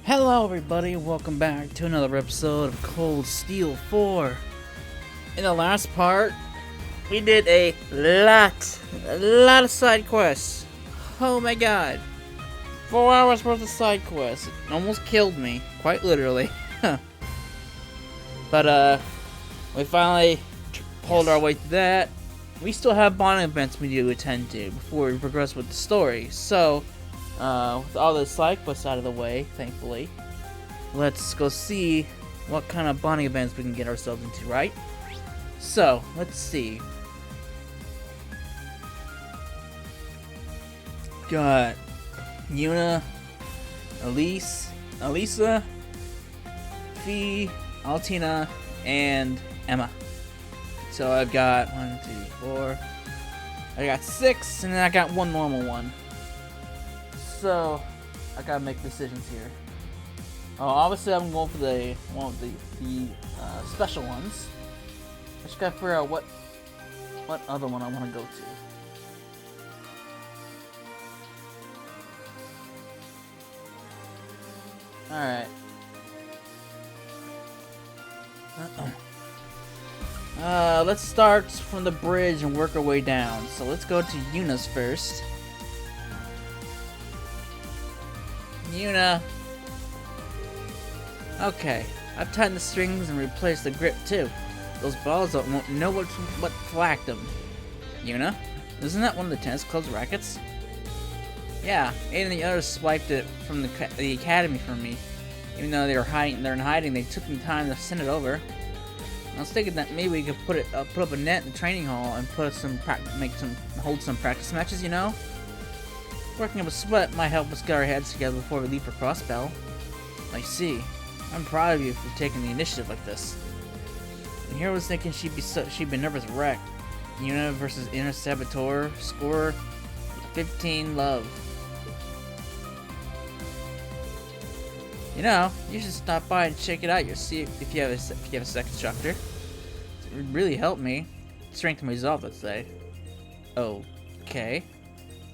Hello everybody, welcome back to another episode of Cold Steel 4. In the last part, we did a lot of side quests. Oh my god. 4 hours worth of side quests. It almost killed me, quite literally. But we finally pulled our way through that. We still have bonding events we need to attend to before we progress with the story. So, with all the side quests out of the way, thankfully, let's go see what kind of bonding events we can get ourselves into, right? So, let's see. Got Yuna, Elisa, Fee, Altina, and Emma. So I've got 1, 2, 4. I got 6, and then I got one normal one. So I gotta make decisions here. Oh, obviously I'm going for the one with the special ones. I just gotta figure out what other one I want to go to. Alright. Let's start from the bridge and work our way down. So let's go to Yuna's first. Yuna. Okay, I've tightened the strings and replaced the grip too. Those balls won't know what flacked them. Yuna, isn't that one of the tennis club's rackets? Yeah, Aiden and the others swiped it from the academy from me. Even though they're in hiding, they took the time to send it over. I was thinking that maybe we could put up a net in the training hall and hold some practice matches. You know, working up a sweat might help us get our heads together before we leave for Crossbell. I see. I'm proud of you for taking the initiative like this. And here I was thinking she'd be nervous wreck. Yuna versus Inner Saboteur, score 15 love. You know, you should stop by and check it out. You'll see if you have a second instructor. It would really help me. Strengthen my resolve, let's say. Okay.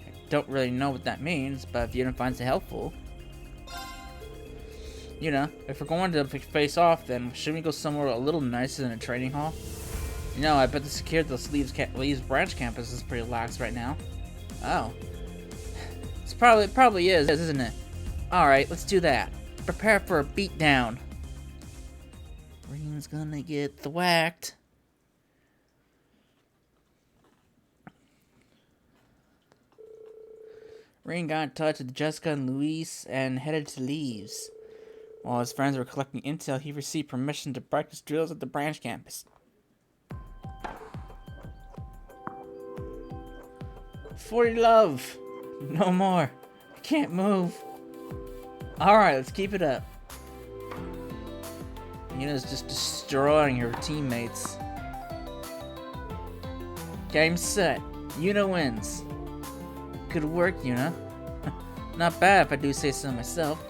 I don't really know what that means, but if Yuna finds it helpful. You know, if we're going to face off, then shouldn't we go somewhere a little nicer than a training hall? You know, I bet the security at the Leaves branch campus is pretty lax right now. Oh. It probably is, isn't it? Alright, let's do that. Prepare for a beatdown. Rean's gonna get thwacked. Rean got in touch with Jessica and Luis and headed to Leaves. While his friends were collecting intel, he received permission to practice drills at the branch campus. 40 love! No more. I can't move. Alright, let's keep it up. Yuna's just destroying her teammates. Game set. Yuna wins. Good work, Yuna. Not bad if I do say so myself.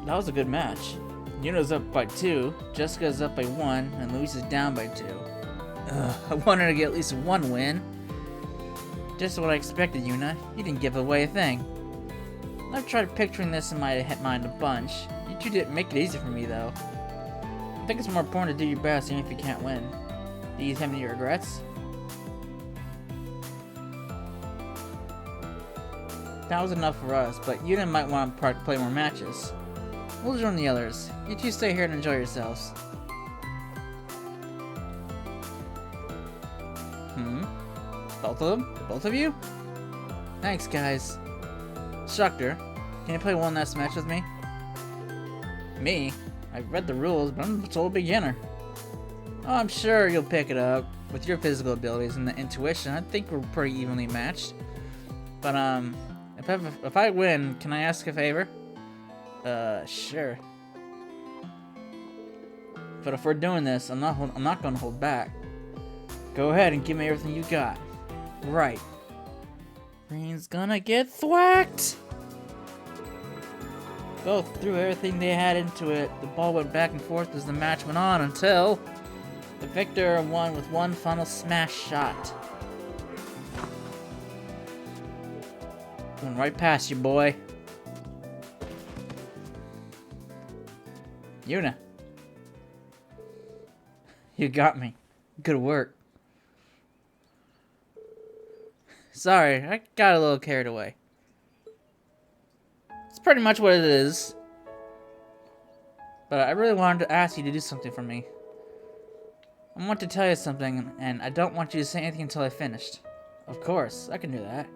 That was a good match. Yuna's up by 2, Jessica's up by 1, and Luis is down by 2. I wanted to get at least one win. Just what I expected, Yuna. You didn't give away a thing. I've tried picturing this in my mind a bunch. You two didn't make it easy for me, though. I think it's more important to do your best even if you can't win. Do you have any regrets? That was enough for us, but Yuna might want to play more matches. We'll join the others. You two stay here and enjoy yourselves. Both of them? Both of you? Thanks, guys. Instructor, can you play one last match with me? Me? I've read the rules, but I'm a total beginner. Oh, I'm sure you'll pick it up. With your physical abilities and the intuition, I think we're pretty evenly matched. But, if I win, can I ask a favor? Sure. But if we're doing this, I'm not gonna hold back. Go ahead and give me everything you got. Right. Rean's gonna get thwacked! Both threw everything they had into it. The ball went back and forth as the match went on until the victor won with one final smash shot. Went right past you, boy. Yuna. You got me. Good work. Sorry, I got a little carried away. It's pretty much what it is. But I really wanted to ask you to do something for me. I want to tell you something, and I don't want you to say anything until I finished. Of course, I can do that.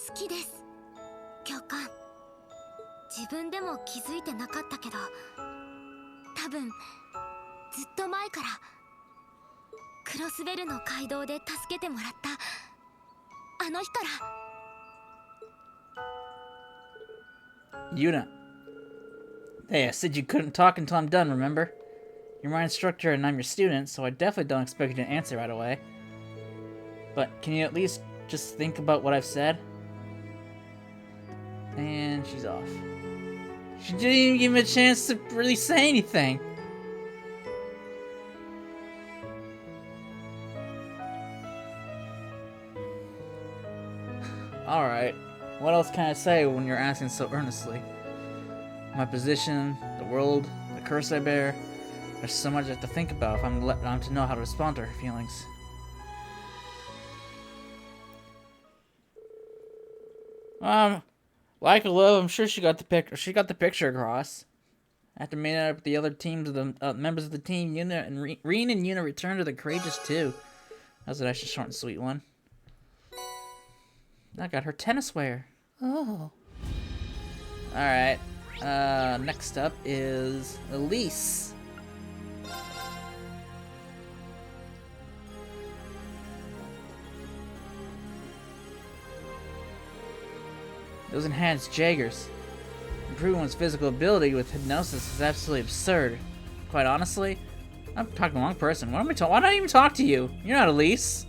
好きです。教官。自分でも気づいてなかったけど、多分ずっと前からクロスベルの街道で助けてもらったあの日から。 Yuna. Hey, I said you couldn't talk until I'm done, remember? You're my instructor and I'm your student, so I definitely don't expect you to answer right away. But can you at least just think about what I've said? And she's off. She didn't even give me a chance to really say anything. Alright, what else can I say when you're asking so earnestly? My position, the world, the curse I bear. There's so much I have to think about if I'm to know how to respond to her feelings. Like a love, I'm sure she got the picture across. After meeting up with the other teams of the members of the team, Yuna and Rean and Yuna returned to the Courageous 2. That was a nice short and sweet one. I got her tennis wear. Oh. Alright. Next up is Elise. Those enhanced Jaggers. Improving one's physical ability with hypnosis is absolutely absurd. Quite honestly, I'm talking to the wrong person. Why don't I even talk to you? You're not Elise.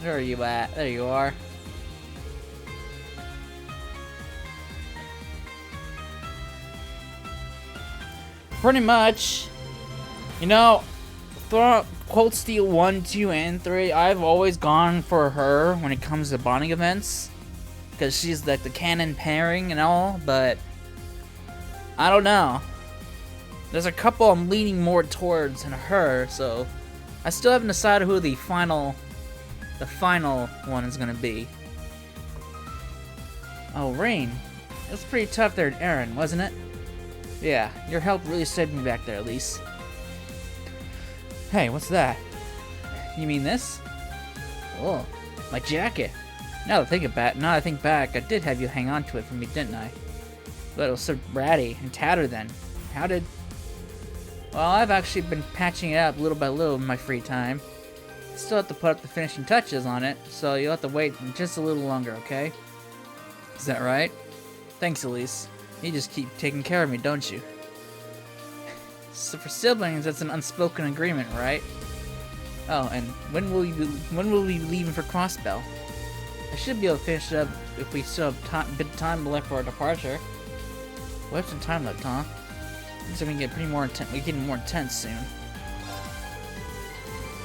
Where are you at? There you are. Pretty much. You know, throughout Cold Steel 1, 2, and 3, I've always gone for her when it comes to bonding events. Because she's like the canon pairing and all, but I don't know. There's a couple I'm leaning more towards than her, so I still haven't decided who the final one is gonna be. Oh, Rean. It was pretty tough there at Aaron, wasn't it? Yeah, your help really saved me back there, Elise. Hey, what's that? You mean this? Oh, my jacket. Now that I think back, I did have you hang on to it for me, didn't I? But it was so ratty and tattered then. How did... Well, I've actually been patching it up little by little in my free time. Still have to put up the finishing touches on it, so you'll have to wait just a little longer, okay? Is that right? Thanks, Elise. You just keep taking care of me, don't you? So for siblings, that's an unspoken agreement, right? Oh, and when will we be leaving for Crossbell? I should be able to finish it up if we still have a bit of time left for our departure. We have some time left, huh? So we can get more intense soon.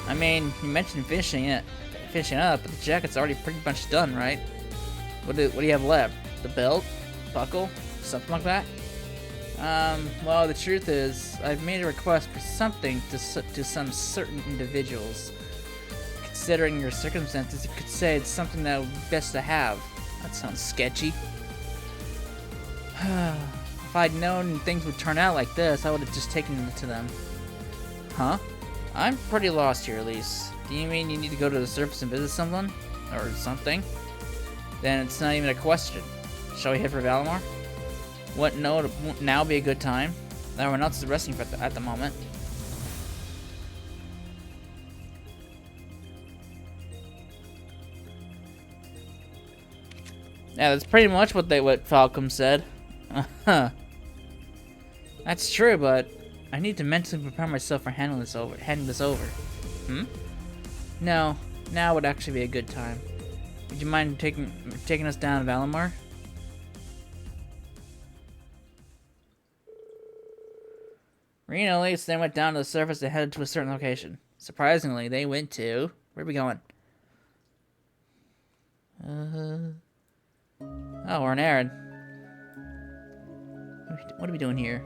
I mean, you mentioned finishing up, but the jacket's already pretty much done, right? What do you have left? The belt? Buckle? Something like that? Well, the truth is, I've made a request for something to some certain individuals. Considering your circumstances, you could say it's something that would be best to have. That sounds sketchy. If I'd known things would turn out like this, I would have just taken it to them. Huh? I'm pretty lost here, Elise. Do you mean you need to go to the surface and visit someone? Or something? Then it's not even a question. Shall we head for Valimar? What, no, it won't now be a good time? Everyone else is resting at the moment. Yeah, that's pretty much what Falcom said. That's true, but I need to mentally prepare myself for handing this over. Hmm? No, now would actually be a good time. Would you mind taking us down to Valimar? Rean and Elise then went down to the surface and headed to a certain location. Surprisingly, they went to... Where are we going? Oh, we're in Aaron. What are we doing here?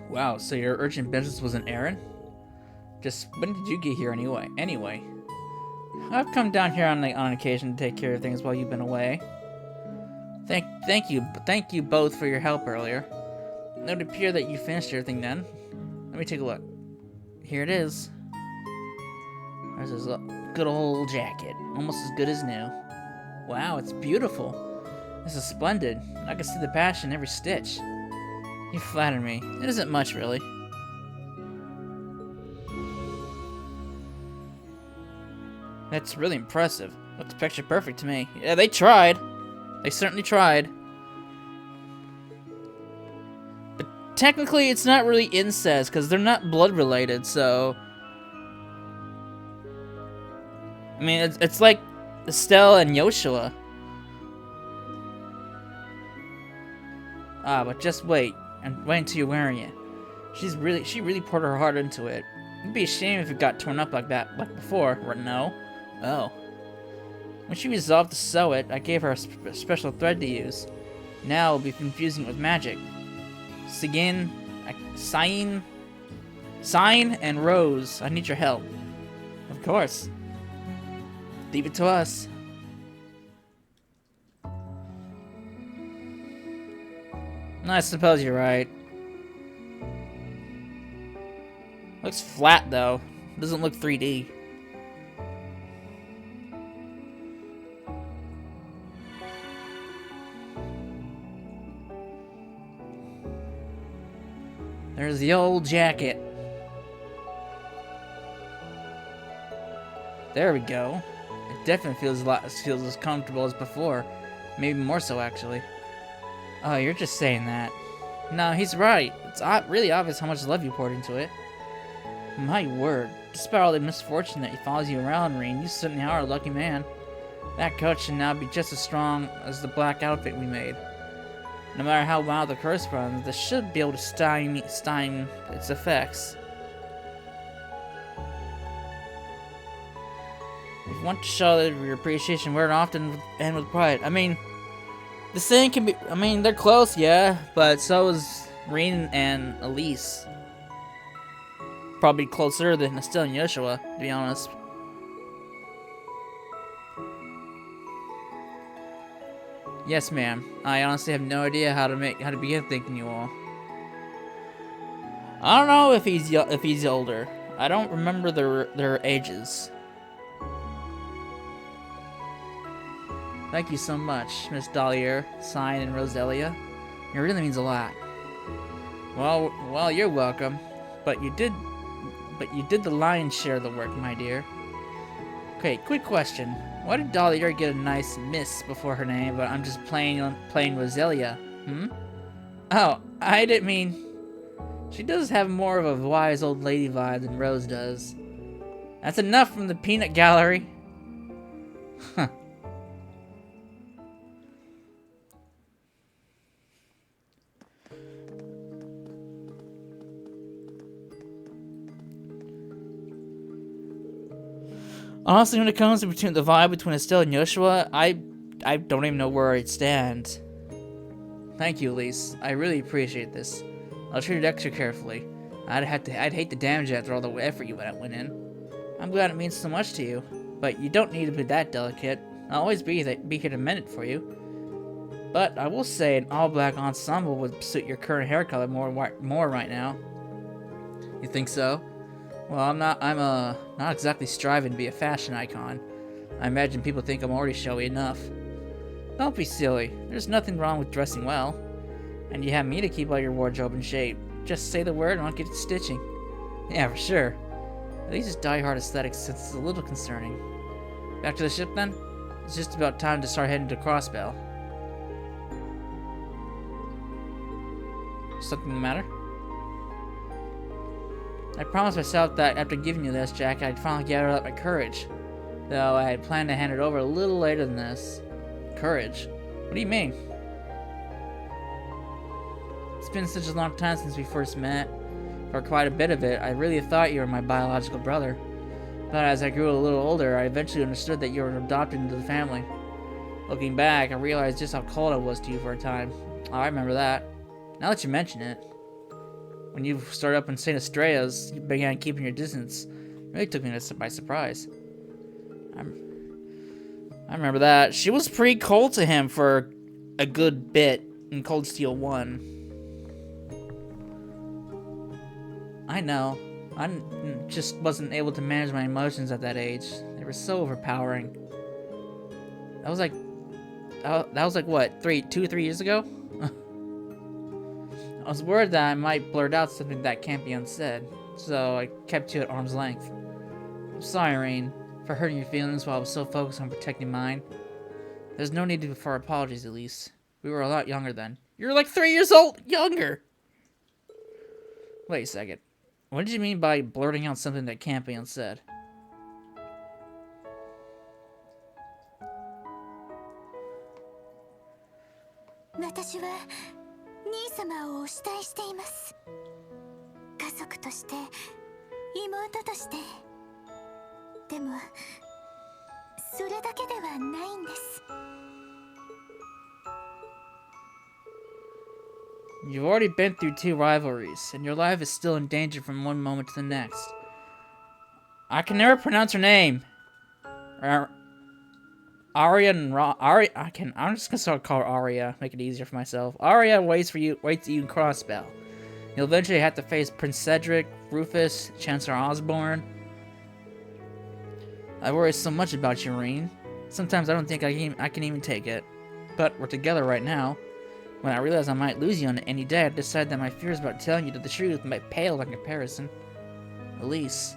Wow, so your urgent business was in Aaron? Just when did you get here anyway? I've come down here on occasion to take care of things while you've been away. Thank you both for your help earlier. It would appear that you finished everything then. Let me take a look. Here it is. There's this good old jacket, almost as good as new. Wow, it's beautiful. This is splendid. I can see the passion in every stitch. You flatter me. It isn't much, really. That's really impressive. Looks picture perfect to me. Yeah, they tried. They certainly tried. But technically, it's not really incest, because they're not blood related, so... I mean, it's like Estelle and Yoshua. Ah, but just wait. And wait until you're wearing it. She really poured her heart into it. It'd be a shame if it got torn up like that, like before. Or no. Oh. When she resolved to sew it, I gave her a special thread to use. Now it'll be confusing it with magic. Sign, and Rose. I need your help. Of course. Leave it to us. I suppose you're right. Looks flat though. Doesn't look 3D. There's the old jacket. There we go. It definitely feels as comfortable as before. Maybe more so, actually. Oh, you're just saying that. No, he's right. It's really obvious how much love you poured into it. My word. Despite all the misfortune that follows you around, Rean, you certainly are a lucky man. That coat should now be just as strong as the black outfit we made. No matter how wild the curse runs, this should be able to stymie its effects. If you want to show your appreciation, wear it often and with pride. I mean, the saying can be... I mean, they're close, yeah, but so is Rean and Elise. Probably closer than Estelle and Yoshua, to be honest. Yes, ma'am. I honestly have no idea how to begin thanking you all. I don't know if he's older. I don't remember their ages. Thank you so much, Miss Dahlia, Sign, and Roselia. It really means a lot. Well, you're welcome. But you did the lion's share of the work, my dear. Okay, quick question. Why did Dahlia get a nice miss before her name, but I'm just plain Roselia? Oh, I didn't mean... She does have more of a wise old lady vibe than Rose does. That's enough from the peanut gallery. Huh. Honestly, when it comes to the vibe between Estelle and Yoshua, I don't even know where I'd stand. Thank you, Elise. I really appreciate this. I'll treat it extra carefully. I'd hate to damage it after all the effort you went in. I'm glad it means so much to you, but you don't need to be that delicate. I'll always be here to mend it for you. But I will say an all-black ensemble would suit your current hair color more right now. You think so? Well, I'm not exactly striving to be a fashion icon. I imagine people think I'm already showy enough. Don't be silly. There's nothing wrong with dressing well. And you have me to keep all your wardrobe in shape. Just say the word and I'll get to stitching. Yeah, for sure. These are die-hard aesthetics, so it's a little concerning. Back to the ship then? It's just about time to start heading to Crossbell. Something the matter? I promised myself that after giving you this, Jack, I'd finally gather up my courage. Though I had planned to hand it over a little later than this. Courage? What do you mean? It's been such a long time since we first met. For quite a bit of it, I really thought you were my biological brother. But as I grew a little older, I eventually understood that you were adopted into the family. Looking back, I realized just how cold I was to you for a time. Oh, I remember that. Now that you mention it. When you started up in St. Estrella's, you began keeping your distance. It really took me by surprise. I remember that. She was pretty cold to him for a good bit in Cold Steel 1. I know. I just wasn't able to manage my emotions at that age. They were so overpowering. That was like what, 3 years ago? I was worried that I might blurt out something that can't be unsaid, so I kept you at arm's length. I'm sorry, Rean, for hurting your feelings while I was so focused on protecting mine. There's no need for apologies, at least. We were a lot younger then. You're like 3 years old younger! Wait a second. What did you mean by blurting out something that can't be unsaid? You've already been through 2 rivalries, and your life is still in danger from one moment to the next. I can never pronounce her name. Arya and Arya. I'm just gonna start calling her Arya. Make it easier for myself. Arya waits for you in Crossbell. You'll eventually have to face Prince Cedric, Rufus, Chancellor Osborne. I worry so much about you, Rean. Sometimes I don't think I can even take it. But we're together right now. When I realized I might lose you on any day, I decided that my fears about telling you the truth might pale in comparison. Elise.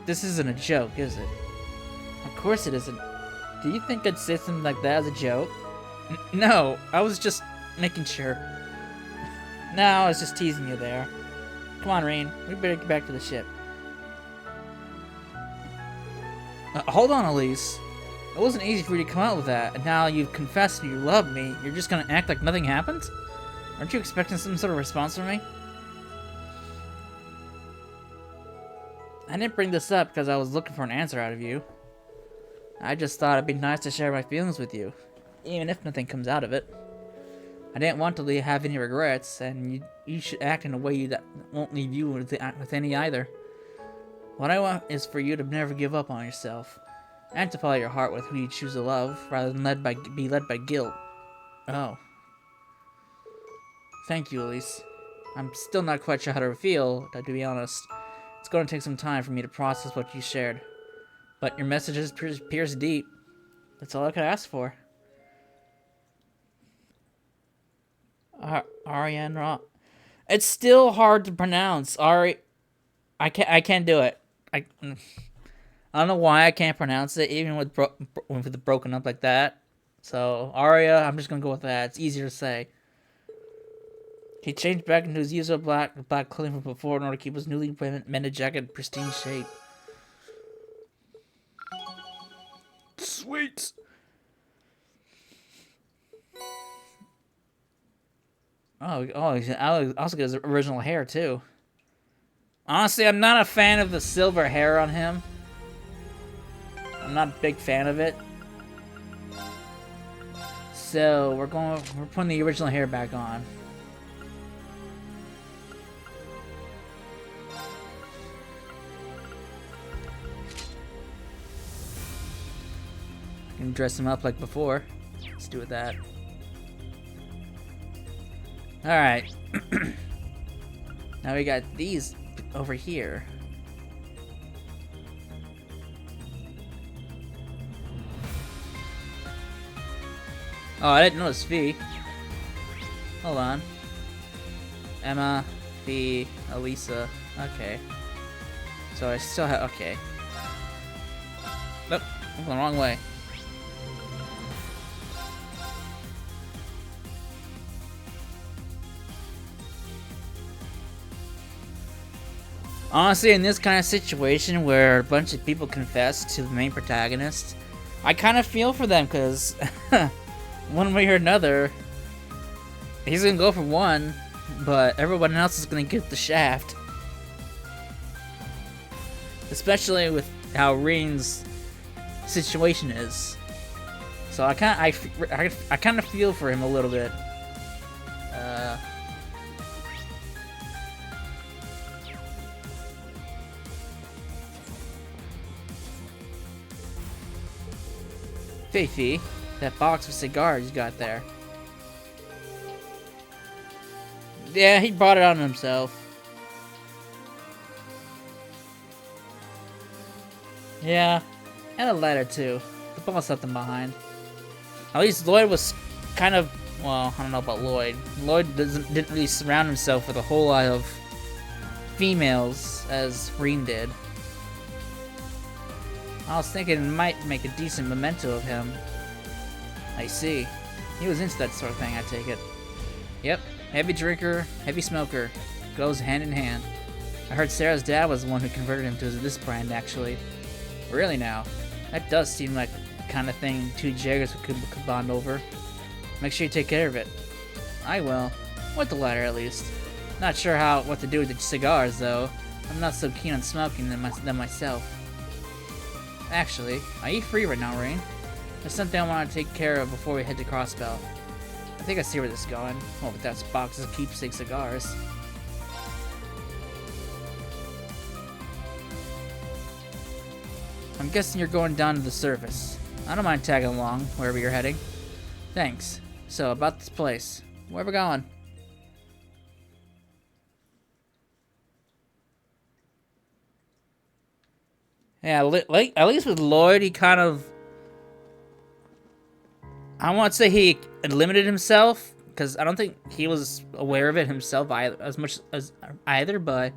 This isn't a joke, is it? Of course it isn't. Do you think I'd say something like that as a joke? No, I was just making sure. No, I was just teasing you there. Come on, Rean. We better get back to the ship. Hold on, Elise. It wasn't easy for you to come out with that, and now you've confessed you love me, you're just gonna act like nothing happened? Aren't you expecting some sort of response from me? I didn't bring this up because I was looking for an answer out of you. I just thought it'd be nice to share my feelings with you, even if nothing comes out of it. I didn't want to have any regrets, and you should act in a way that won't leave you with any either. What I want is for you to never give up on yourself, and to follow your heart with who you choose to love, rather than be led by guilt. Oh. Thank you, Elise. I'm still not quite sure how to feel, to be honest. It's going to take some time for me to process what you shared. But your messages pierce deep. That's all I could ask for. Ariane. It's still hard to pronounce. I can't do it. I don't know why I can't pronounce it, even with it broken up like that. So, Arya, I'm just going to go with that. It's easier to say. He changed back into his usual black clothing from before in order to keep his newly mended jacket in pristine shape. Sweet! Oh, I also get his original hair, too. Honestly, I'm not a fan of the silver hair on him. I'm not a big fan of it. So, we're putting the original hair back on. And dress him up like before. Let's do it that. Alright. Now we got these over here. Oh, I didn't notice V. Hold on. Emma, V, Elisa. Okay. So I still have. Okay. Nope, I'm going the wrong way. Honestly, in this kind of situation where a bunch of people confess to the main protagonist, I kind of feel for them because one way or another, he's gonna go for one, but everyone else is gonna get the shaft. Especially with how Rean's situation is. So I kind of feel for him a little bit. Fifi, that box of cigars you got there. Yeah, he brought it on himself. Yeah, and a letter too. The boss left them behind. At least Lloyd was kind of, well, I don't know about Lloyd. Lloyd didn't really surround himself with a whole lot of females as Rean did. I was thinking it might make a decent memento of him. I see. He was into that sort of thing, I take it. Yep, heavy drinker, heavy smoker. Goes hand in hand. I heard Sarah's dad was the one who converted him to this brand, actually. Really now? That does seem like the kind of thing two Jaggers could bond over. Make sure you take care of it. I will. With the latter, at least. Not sure what to do with the cigars, though. I'm not so keen on smoking them myself. Actually, are you free right now, Rean? There's something I want to take care of before we head to Crossbell. I think I see where this is going. Oh, but that's boxes of keepsake cigars. I'm guessing you're going down to the surface. I don't mind tagging along, wherever you're heading. Thanks. So, about this place. Where are we going? Yeah, like at least with Lloyd, he kind of... I won't say he limited himself, because I don't think he was aware of it himself as much as either, but...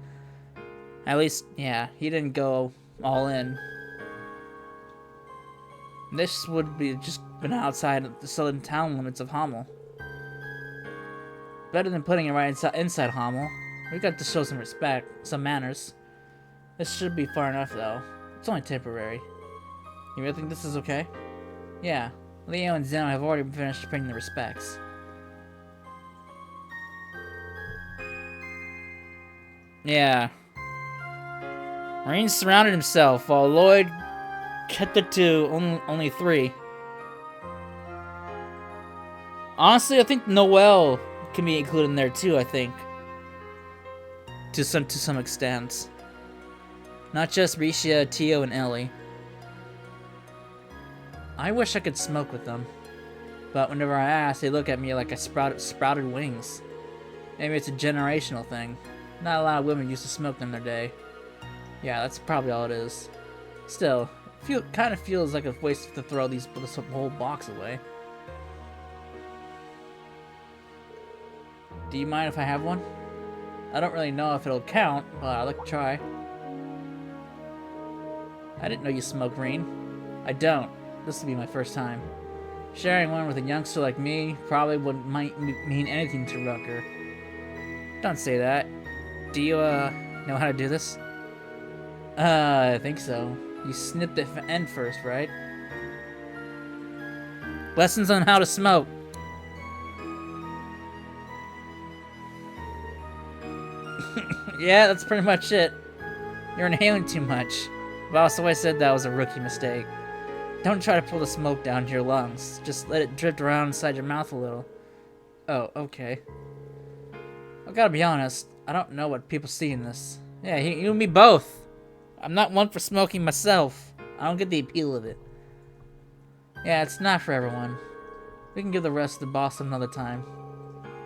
At least, yeah, he didn't go all in. This would be just been outside the southern town limits of Hamel. Better than putting it right inside Hamel. We got to show some respect, some manners. This should be far enough, though. It's only temporary. You really think this is okay? Yeah. Leo and Zeno have already finished paying the respects. Yeah. Rean surrounded himself, while Lloyd kept it to only 3. Honestly, I think Noelle can be included in there too, I think. To some extent. Not just Risha, Tio, and Ellie. I wish I could smoke with them. But whenever I ask, they look at me like I sprouted wings. Maybe it's a generational thing. Not a lot of women used to smoke in their day. Yeah, that's probably all it is. Still, kind of feels like a waste to throw this whole box away. Do you mind if I have one? I don't really know if it'll count, but I'd like to try. I didn't know you smoked, Rean. I don't. This will be my first time. Sharing one with a youngster like me probably might mean anything to Rucker. Don't say that. Do you, know how to do this? I think so. You snipped the end first, right? Lessons on how to smoke. Yeah, that's pretty much it. You're inhaling too much. Boss always said that was a rookie mistake. Don't try to pull the smoke down to your lungs. Just let it drift around inside your mouth a little. Oh, okay. I gotta be honest, I don't know what people see in this. Yeah, you and me both. I'm not one for smoking myself. I don't get the appeal of it. Yeah, it's not for everyone. We can give the rest to the boss another time.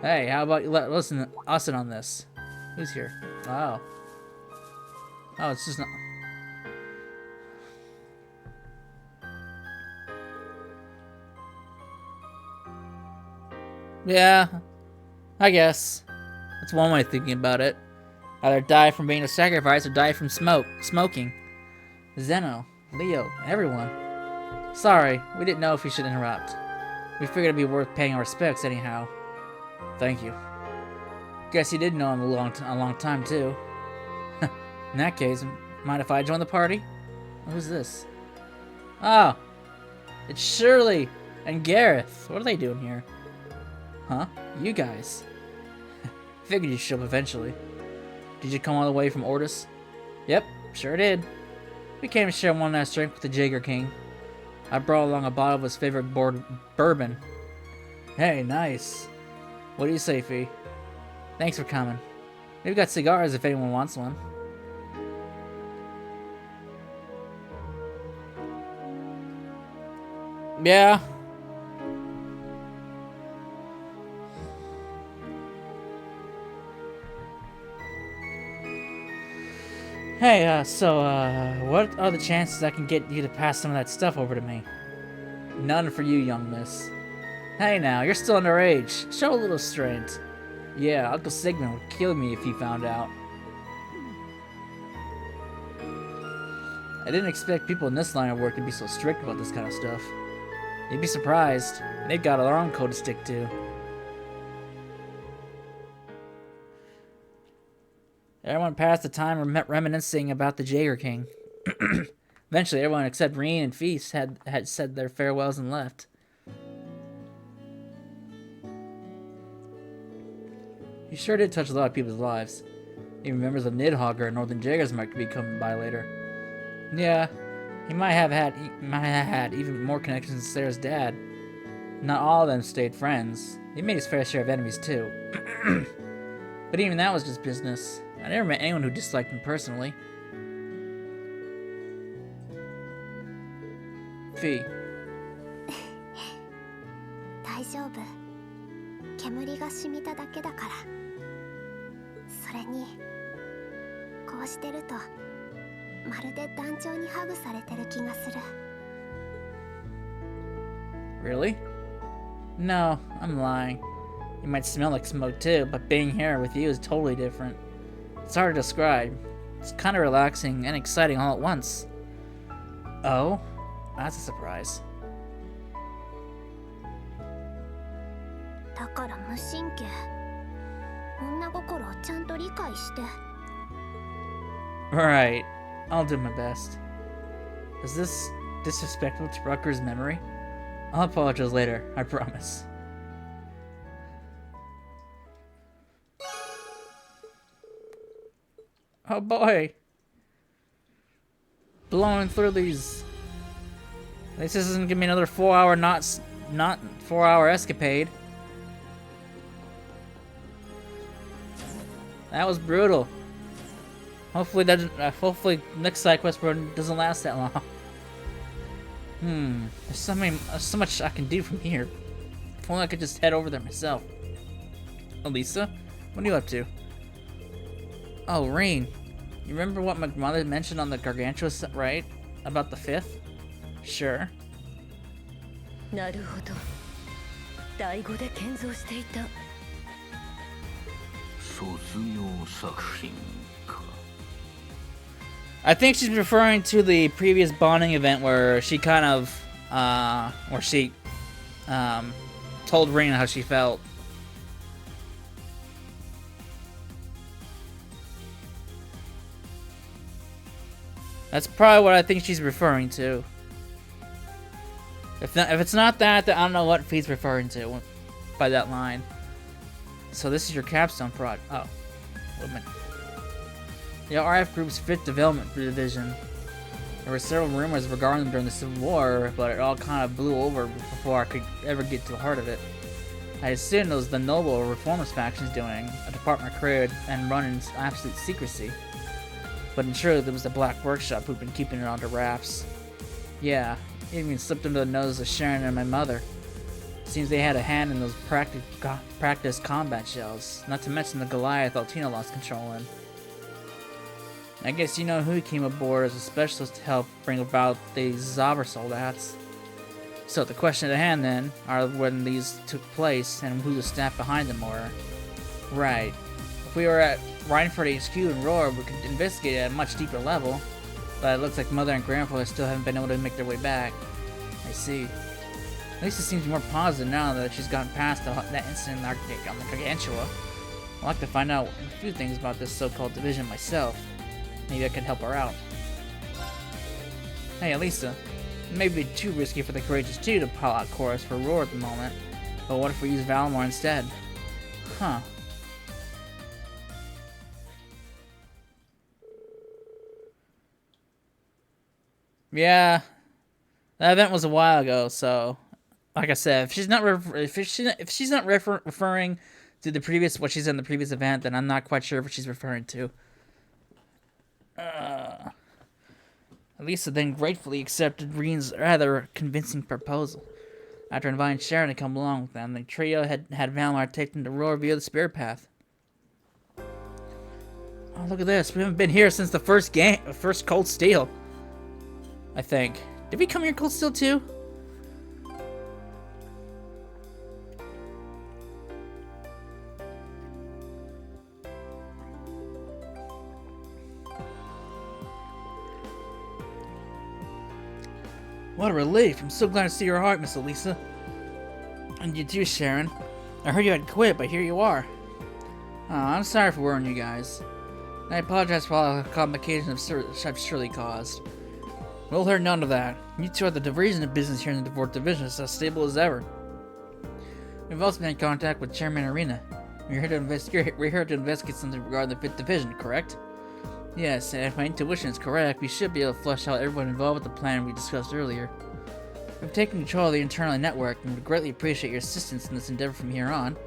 Hey, how about you let us in on this? Who's here? Oh. Oh, it's just not... Yeah, I guess. That's one way of thinking about it. Either die from being a sacrifice or die from smoking. Zeno, Leo, everyone. Sorry, we didn't know if we should interrupt. We figured it'd be worth paying our respects anyhow. Thank you. Guess you did know him a long time too. In that case, mind if I join the party? Who's this? Oh, it's Shirley and Gareth. What are they doing here? Huh? You guys. Figured you'd show up eventually. Did you come all the way from Ortis? Yep, sure did. We came to share one last drink with the Jaeger King. I brought along a bottle of his favorite bourbon. Hey, nice. What do you say, Fee? Thanks for coming. We've got cigars if anyone wants one. Yeah. Hey, what are the chances I can get you to pass some of that stuff over to me? None for you, young miss. Hey now, you're still underage. Show a little restraint. Yeah, Uncle Sigmund would kill me if he found out. I didn't expect people in this line of work to be so strict about this kind of stuff. You'd be surprised. They've got their own code to stick to. Everyone passed the time reminiscing about the Jaeger King. Eventually, everyone except Rean and Feast had said their farewells and left. He sure did touch a lot of people's lives. Even members of Nidhogger and Northern Jaegers might be coming by later. Yeah, he might have had even more connections than Sarah's dad. Not all of them stayed friends. He made his fair share of enemies too. But even that was just business. I never met anyone who disliked him personally. Fee. 大丈夫。煙が染みただけだから。それに、こうしてると、まるで団長にハグされてる気がする。Really? No, I'm lying. You might smell like smoke too, but being here with you is totally different. It's hard to describe. It's kind of relaxing and exciting all at once. Oh? That's a surprise. だから無神経。女心をちゃんと理解して。Right. I'll do my best. Is this disrespectful to Rucker's memory? I'll apologize later, I promise. Oh boy. Blowing through these. This isn't gonna be another 4-hour not 4-hour escapade. That was brutal. Hopefully hopefully next side quest run doesn't last that long. There's so much I can do from here. If only I could just head over there myself. Elisa, what are you up to? Oh, Rean. You remember what my mother mentioned on the Gargantua, right? About the 5th? Sure. なるほど。第5で建造していた。卒業作品か。 I think she's referring to the previous bonding event where she kind of, told Rean how she felt. That's probably what I think she's referring to. If it's not that, then I don't know what Fee's referring to by that line. So this is your capstone project. Oh, wait a minute. The RF Group's 5th Development Division. There were several rumors regarding them during the Civil War, but it all kind of blew over before I could ever get to the heart of it. I assumed it was the Noble or Reformers factions doing, a department created and run in absolute secrecy. But in truth, it was the Black Workshop who'd been keeping it under wraps. Yeah, it even slipped under the nose of Sharon and my mother. Seems they had a hand in those practice combat shells, not to mention the Goliath Altina lost control in. I guess you know who came aboard as a specialist to help bring about the Zauber soldats. So the question at hand then are when these took place and who the staff behind them were. Right. If we were at Rhineford HQ and Roar, we could investigate at a much deeper level. But it looks like Mother and Grandfather still haven't been able to make their way back. I see. At least it seems more positive now that she's gotten past that incident on the Gargantua. I'd like to find out a few things about this so-called division myself. Maybe I could help her out. Hey, Elisa. It may be too risky for the Courageous 2 to pull out chorus for Roar at the moment. But what if we use Valimor instead? Huh. Yeah, that event was a while ago, so like I said, if she's not referring to the previous what she's in the previous event, then I'm not quite sure what she's referring to. Lisa then gratefully accepted Rean's rather convincing proposal. After inviting Sharon to come along with them, the trio had Valimar take them to Roar via the Spirit Path. Oh, look at this! We haven't been here since the first Cold Steel. I think. Did we come here Cold Steel too? What a relief. I'm so glad to see your heart, Miss Elisa. And you too, Sharon. I heard you had quit, but here you are. Oh, I'm sorry for worrying you guys. And I apologize for all the complications I've surely caused. We'll hear none of that. You two are the reason of business here in the 4th Division is as stable as ever. We've also been in contact with Chairman Arena. We're here to investigate something regarding the 5th Division, correct? Yes, and if my intuition is correct, we should be able to flush out everyone involved with the plan we discussed earlier. We've taken control of the internal network and would greatly appreciate your assistance in this endeavor from here on.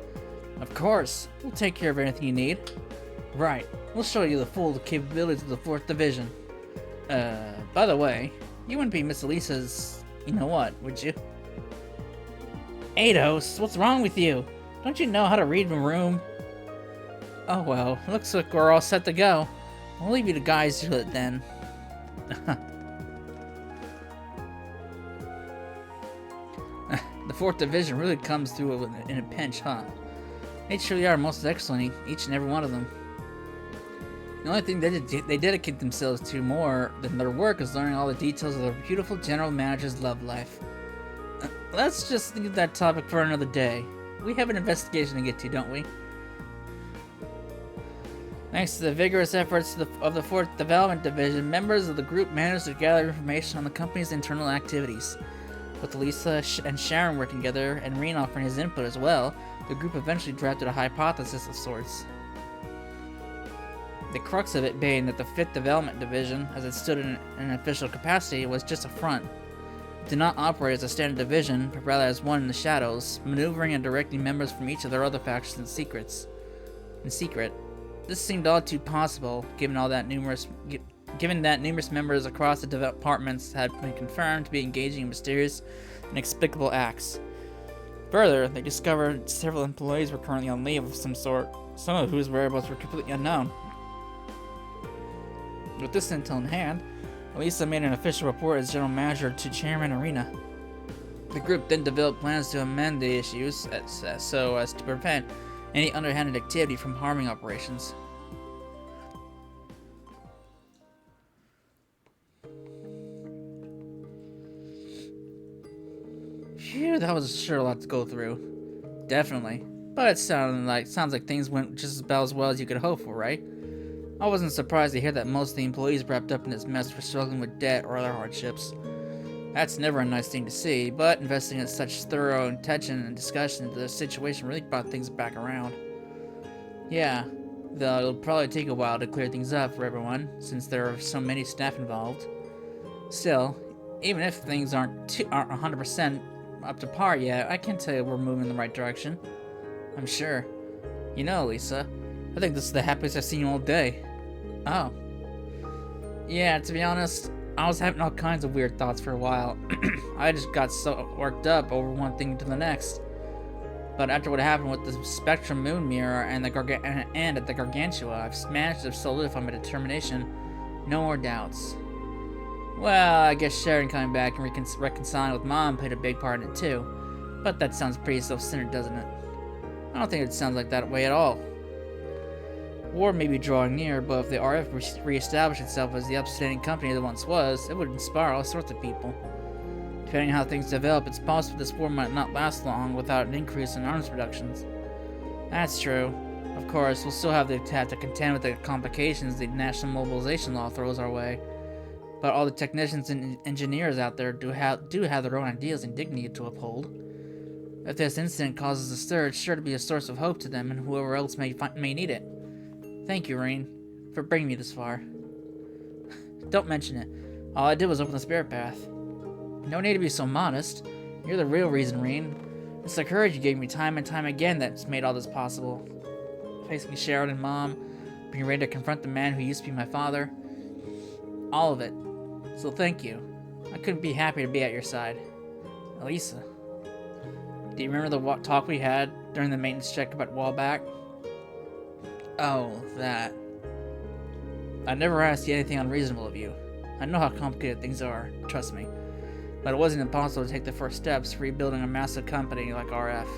Of course, we'll take care of anything you need. Right, we'll show you the full capabilities of the 4th Division. By the way, you wouldn't be Miss Elisa's, you know what, would you? Eidos, what's wrong with you? Don't you know how to read a room? Oh well, looks like we're all set to go. I'll leave you to guys to it then. The 4th Division really comes through in a pinch, huh? They truly are most excellent, each and every one of them. The only thing they dedicate themselves to more than their work is learning all the details of their beautiful general manager's love life. Let's just leave that topic for another day. We have an investigation to get to, don't we? Thanks to the vigorous efforts of the 4th Development Division, members of the group managed to gather information on the company's internal activities. With Lisa and Sharon working together, and Rean offering his input as well, the group eventually drafted a hypothesis of sorts. The crux of it being that the 5th Development Division, as it stood in an official capacity, was just a front. It did not operate as a standard division, but rather as one in the shadows, maneuvering and directing members from each of their other factions in secret. This seemed all too possible, given that numerous members across the departments had been confirmed to be engaging in mysterious and inexplicable acts. Further, they discovered several employees were currently on leave of some sort, some of whose whereabouts were completely unknown. With this intel in hand, Elisa made an official report as general manager to Chairman Arena. The group then developed plans to amend the issues so as to prevent any underhanded activity from harming operations. Phew, that was sure a lot to go through. Definitely. But it sounds like things went just about as well as you could hope for, right? I wasn't surprised to hear that most of the employees wrapped up in this mess were struggling with debt or other hardships. That's never a nice thing to see, but investing in such thorough attention and discussion into the situation really brought things back around. Yeah, though it'll probably take a while to clear things up for everyone, since there are so many staff involved. Still, even if things aren't 100% up to par yet, I can tell you we're moving in the right direction. I'm sure. You know, Lisa, I think this is the happiest I've seen you all day. Oh. Yeah, to be honest, I was having all kinds of weird thoughts for a while. I just got so worked up over one thing to the next. But after what happened with the Spectrum Moon Mirror and at the Gargantua, I've managed to solidify my determination. No more doubts. Well, I guess Sharon coming back and reconciling with Mom played a big part in it too. But that sounds pretty self-centered, doesn't it? I don't think it sounds like that way at all. War may be drawing near, but if the RF re-established itself as the upstanding company it once was, it would inspire all sorts of people. Depending on how things develop, it's possible this war might not last long without an increase in arms productions. That's true. Of course, we'll still have to contend with the complications the National Mobilization Law throws our way. But all the technicians and engineers out there do have their own ideas and dignity to uphold. If this incident causes a stir, it's sure to be a source of hope to them and whoever else may need it. Thank you, Rean, for bringing me this far. Don't mention it. All I did was open the spirit path. No need to be so modest. You're the real reason, Rean. It's the courage you gave me time and time again that's made all this possible. Facing Sharon and Mom, being ready to confront the man who used to be my father. All of it. So thank you. I couldn't be happy to be at your side. Elisa. Do you remember the talk we had during the maintenance check about a while back? Oh, that. I never asked you anything unreasonable of you. I know how complicated things are, trust me. But it wasn't impossible to take the first steps rebuilding a massive company like RF.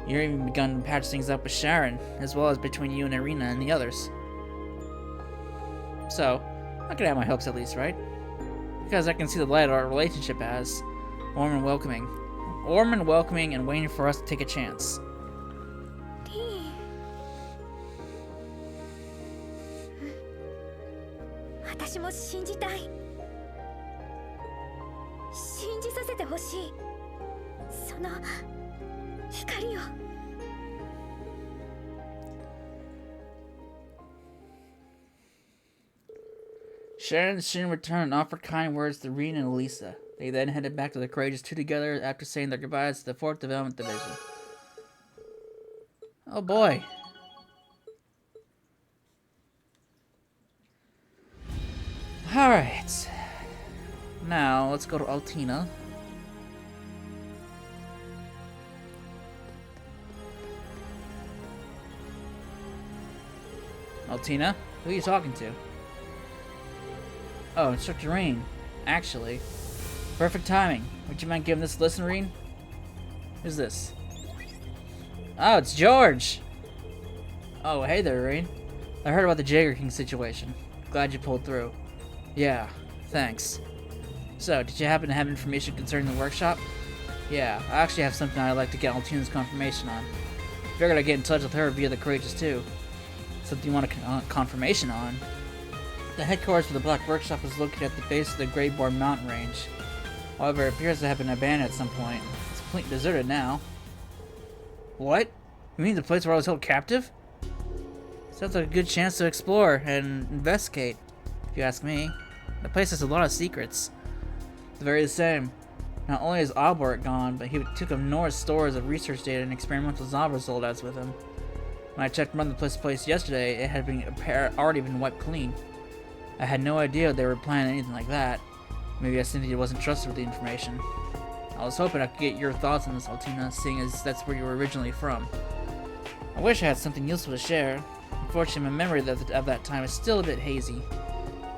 You've even begun to patch things up with Sharon, as well as between you and Irina and the others. So, I can have my hopes at least, right? Because I can see the light our relationship as warm and welcoming. Warm and welcoming and waiting for us to take a chance. Rean. 私も信じたい。信じさせてほしい。その光を。Sharon soon returned and offered kind words to Rean and Elisa. They then headed back to the Courageous Two together after saying their goodbyes to the 4th Development Division. Oh boy. Alright. Now, let's go to Altina. Altina? Who are you talking to? Oh, Instructor Rean. Actually. Perfect timing. Would you mind giving this a listen, Rean? Who's this? Oh, it's George! Oh, hey there, Rean. I heard about the Jaeger King situation. Glad you pulled through. Yeah, thanks. So, did you happen to have information concerning the workshop? Yeah, I actually have something I'd like to get Altina's confirmation on. Figured I'd get in touch with her via the Courageous too. Something you want a confirmation on? The headquarters for the Black Workshop is located at the base of the Greyboard mountain range. However, it appears to have been abandoned at some point. It's completely deserted now. What? You mean the place where I was held captive? Sounds like a good chance to explore and investigate, if you ask me. The place has a lot of secrets. It's very the same. Not only is Albert gone, but he took enormous stores of research data and experimental Zabra soldiers with him. When I checked around the place yesterday, it had already been wiped clean. I had no idea they were planning anything like that. Maybe I simply wasn't trusted with the information. I was hoping I could get your thoughts on this, Altina, seeing as that's where you were originally from. I wish I had something useful to share. Unfortunately, my memory of that time is still a bit hazy.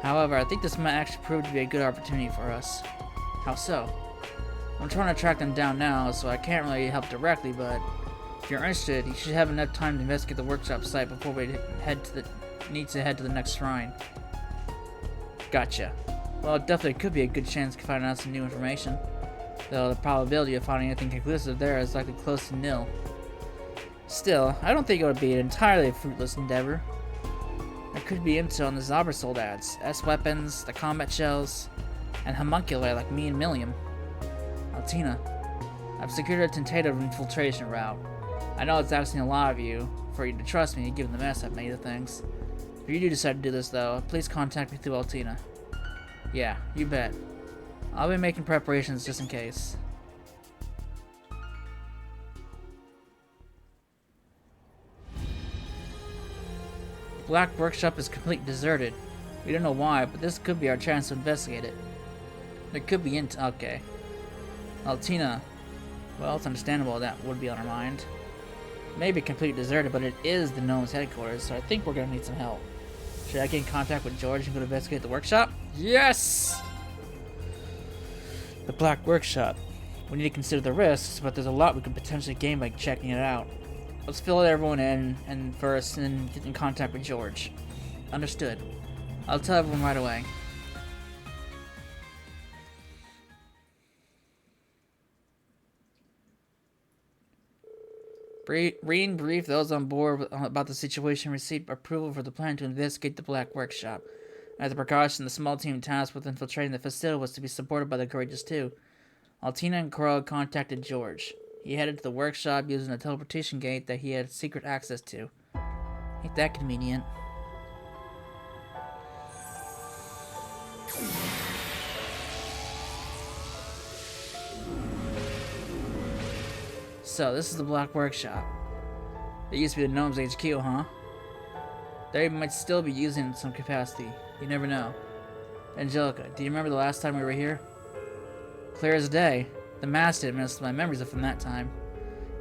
However, I think this might actually prove to be a good opportunity for us. How so? I'm trying to track them down now, so I can't really help directly, but if you're interested, you should have enough time to investigate the workshop site before we need to head to the next shrine. Gotcha. Well, it definitely could be a good chance to find out some new information, though the probability of finding anything conclusive there is likely close to nil. Still, I don't think it would be an entirely fruitless endeavor. There could be intel on the Zabra soldads, S-weapons, the combat shells, and homunculi like me and Milliam. Altina, I've secured a tentative infiltration route. I know it's asking a lot of you for you to trust me given the mess I've made of things. If you do decide to do this though, please contact me through Altina. Yeah, you bet. I'll be making preparations just in case. The Black Workshop is completely deserted. We don't know why, but this could be our chance to investigate it. There could be okay. Altina. Well, it's understandable that would be on our mind. Maybe completely deserted, but it is the Gnome's headquarters, so I think we're gonna need some help. Should I get in contact with George and go to investigate the workshop? Yes! The Black Workshop. We need to consider the risks, but there's a lot we could potentially gain by checking it out. Let's fill everyone in and first, and then get in contact with George. Understood. I'll tell everyone right away. Rean briefed those on board about the situation, received approval for the plan to investigate the Black Workshop. As a precaution, the small team tasked with infiltrating the facility was to be supported by the Courageous Two. Altina and Krog contacted George. He headed to the workshop using a teleportation gate that he had secret access to. Ain't that convenient? So, this is the Black Workshop. It used to be the Gnome's HQ, huh? They might still be using it in some capacity. You never know. Angelica, do you remember the last time we were here? Clear as day. The mask didn't miss my memories from that time.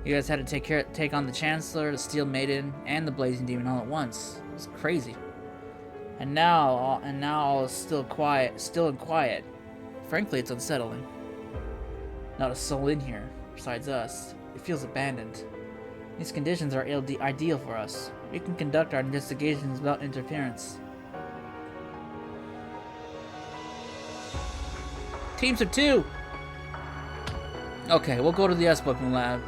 You guys had to take on the Chancellor, the Steel Maiden, and the Blazing Demon all at once. It was crazy. And now all is still and quiet. Frankly, it's unsettling. Not a soul in here, besides us. It feels abandoned. These conditions are ideal for us. We can conduct our investigations without interference. Teams of two! Okay, we'll go to the S-Booking lab.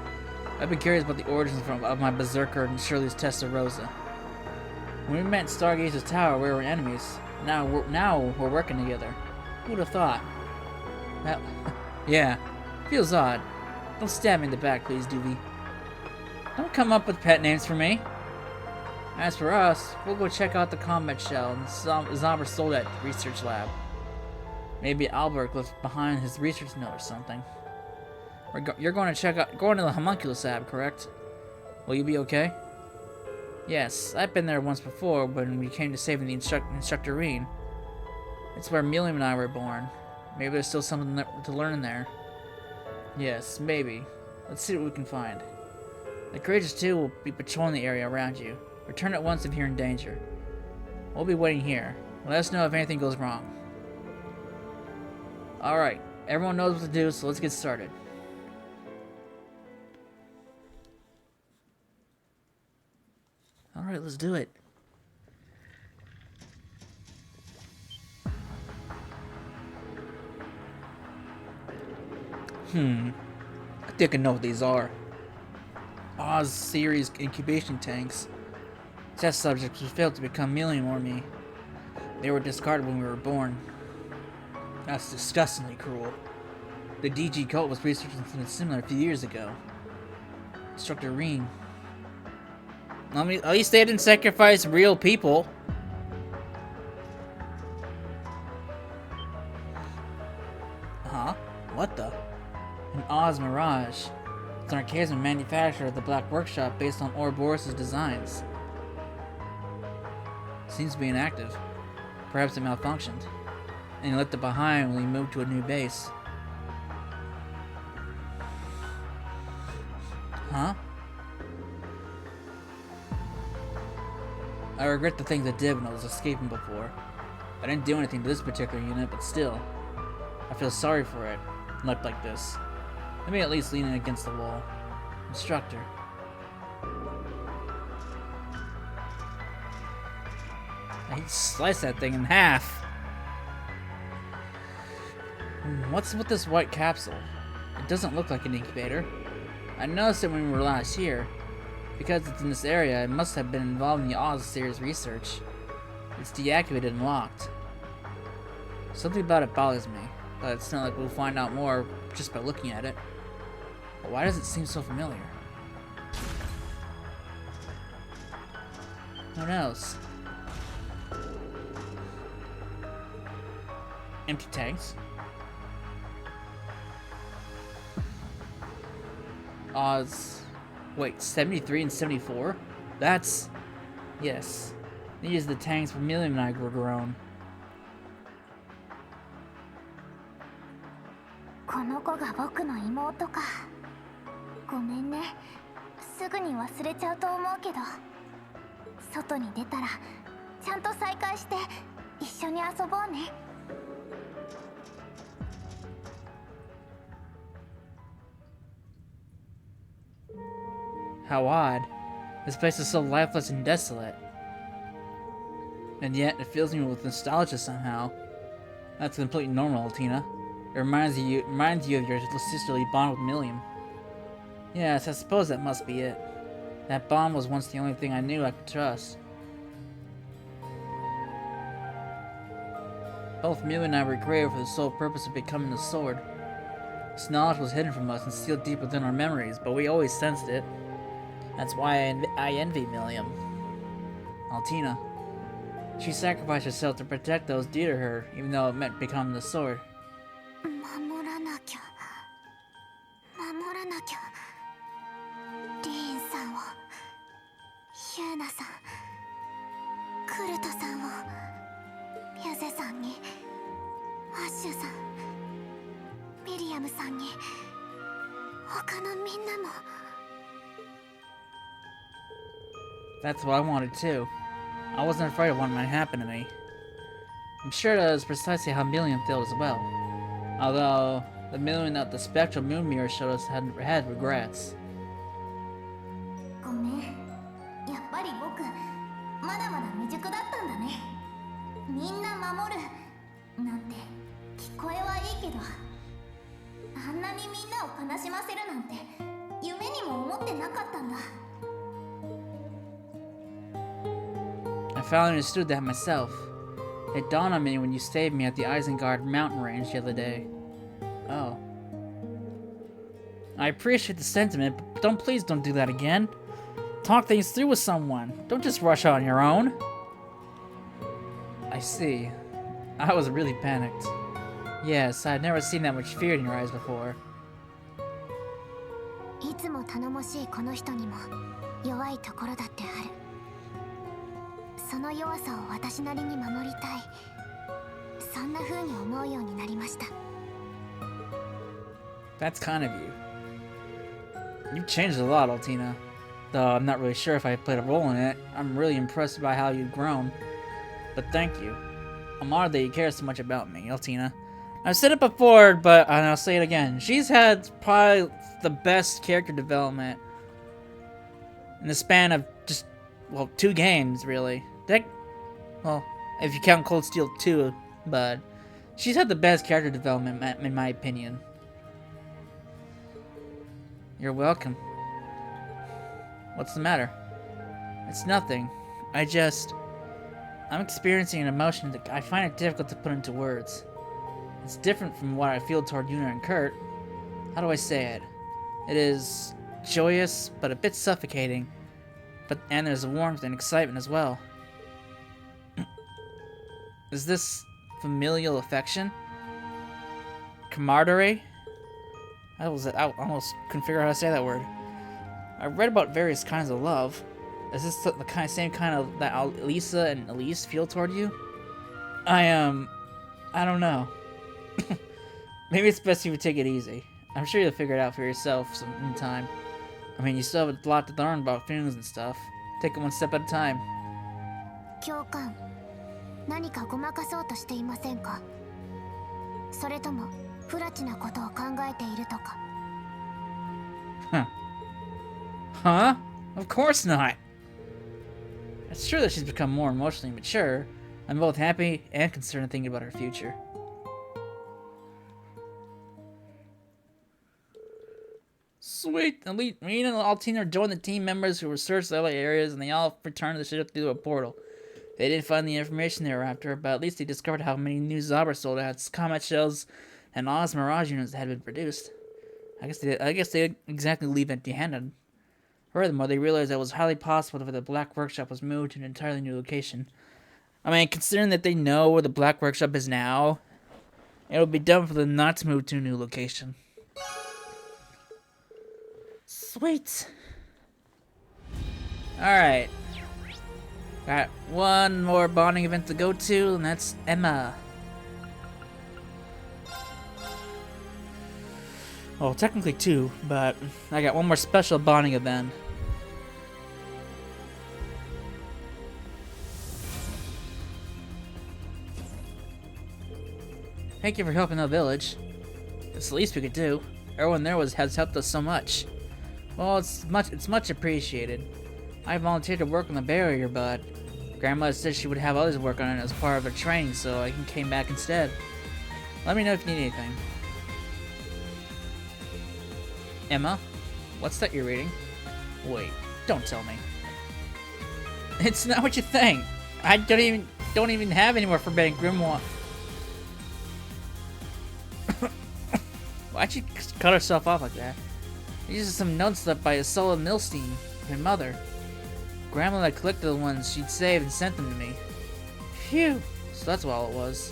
I've been curious about the origins of my Berserker and Shirley's Testarossa. When we met Stargaze's tower, we were enemies. Now we're working together. Who would have thought? Well, yeah, feels odd. Don't stab me in the back, please, Doobie. Don't come up with pet names for me. As for us, we'll go check out the combat shell and Zomber stole that research lab. Maybe Albert left behind his research note or something. You're going to the homunculus lab, correct? Will you be okay? Yes, I've been there once before when we came to saving the instructor Rean. It's where Milliam and I were born. Maybe there's still something to learn in there. Yes, maybe. Let's see what we can find. The Courageous Two will be patrolling the area around you. Return at once if you're in danger. We'll be waiting here. Let us know if anything goes wrong. Alright, everyone knows what to do, so let's get started. Alright, let's do it. I think I know what these are. Oz series incubation tanks. Test subjects who failed to become Milliam or me. They were discarded when we were born. That's disgustingly cruel. The DG cult was researching something similar a few years ago. Instructor Rean. At least they didn't sacrifice real people. Huh? What the? An Oz Mirage. It's an archaism manufacturer at the Black Workshop based on Ouroboros' designs. Seems to be inactive. Perhaps it malfunctioned. And he left it behind when he moved to a new base. Huh? I regret the things I did when I was escaping before. I didn't do anything to this particular unit, but still. I feel sorry for it. Looked like this. Let me at least lean in against the wall. Instructor. I sliced that thing in half. What's with this white capsule? It doesn't look like an incubator. I noticed it when we were last here. Because it's in this area, it must have been involved in the Oz series research. It's deactivated and locked. Something about it bothers me, but it's not like we'll find out more just by looking at it. But why does it seem so familiar? Who knows? Empty tanks. Oz. Wait, 73 and 74? That's... Yes. These are the tanks where Milliam and I were grown. この子が僕の妹か。ごめんね。すぐに忘れちゃうと思うけど。外に出たらちゃんと再会して一緒に遊ぼうね。How odd. This place is so lifeless and desolate. And yet, it fills me with nostalgia somehow. That's completely normal, Tina. It reminds you of your sisterly bond with Milliam. Yes, I suppose that must be it. That bond was once the only thing I knew I could trust. Both Mew and I were created for the sole purpose of becoming the sword. This knowledge was hidden from us and sealed deep within our memories, but we always sensed it. That's why I envy Milliam. Altina. She sacrificed herself to protect those dear to her, even though it meant becoming the sword. 守らなきゃ守らなきゃリーンさんをヒューナさんクルトさんをミュゼさんにアッシュさんミリアムさんに他のみんなも That's what I wanted too. I wasn't afraid of what might happen to me. I'm sure that is precisely how Milliam felt as well. Although, the Milliam that the spectral moon mirror showed us had regrets. ごめんやっぱり僕まだまだ未熟だったんだねみんな守るなんて聞こえはいいけどあんなにみんなを悲しませるなんて夢にも思ってなかったんだ I finally understood that myself. It dawned on me when you saved me at the Isengard mountain range the other day. Oh. I appreciate the sentiment, but please don't do that again. Talk things through with someone. Don't just rush out on your own. I see. I was really panicked. Yes, I'd never seen that much fear in your eyes before. いつも頼もしいこの人にも弱いところだってあるその弱さを私なりに守りたいそんな風に思うようになりました That's kind of you. You've changed a lot, Altina. Though I'm not really sure if I played a role in it. I'm really impressed by how you've grown. But thank you. I'm honored that you care so much about me, Altina. I've said it before, but I'll say it again. She's had probably the best character development in the span of just, well, 2 games, really. Well, if you count Cold Steel 2, but she's had the best character development, in my opinion. You're welcome. What's the matter? It's nothing. I'm experiencing an emotion that I find it difficult to put into words. It's different from what I feel toward Yuna and Kurt. How do I say it? It is joyous, but a bit suffocating. And there's warmth and excitement as well. Is this familial affection? Camaraderie? I almost couldn't figure out how to say that word. I read about various kinds of love. Is this the same kind of that Lisa and Elise feel toward you? I don't know. Maybe it's best if you take it easy. I'm sure you'll figure it out for yourself in time. I mean, you still have a lot to learn about feelings and stuff. Take it one step at a time. 教官何かごまかそうとしていませんかそれとも不埒なことを考えているとか Huh? Of course not. It's true that she's become more emotionally mature. I'm both happy and concerned thinking about her future. Sweet! Elite Rean and Altina joined the team members who researched the other areas, and they all returned to the ship through a portal. They didn't find the information they were after, but at least they discovered how many new Zobber soldiers, combat shells, and Oz Mirage units had been produced. I guess they didn't exactly leave empty-handed. Furthermore, they realized that it was highly possible that the Black Workshop was moved to an entirely new location. I mean, considering that they know where the Black Workshop is now, it would be dumb for them not to move to a new location. Sweet. Alright. Got one more bonding event to go to, and that's Emma. Well, technically 2, but I got one more special bonding event. Thank you for helping the village. It's the least we could do. Everyone there has helped us so much. Well, it's much appreciated. I volunteered to work on the barrier, but Grandma said she would have others work on it as part of her training, so I came back instead. Let me know if you need anything. Emma, what's that you're reading? Wait, don't tell me. It's not what you think. I don't even have any more forbidden grimoire. Why'd she cut herself off like that? These are some notes left by Ursula Milstein, her mother. Grandma had collected the ones she'd saved and sent them to me. Phew! So that's all it was.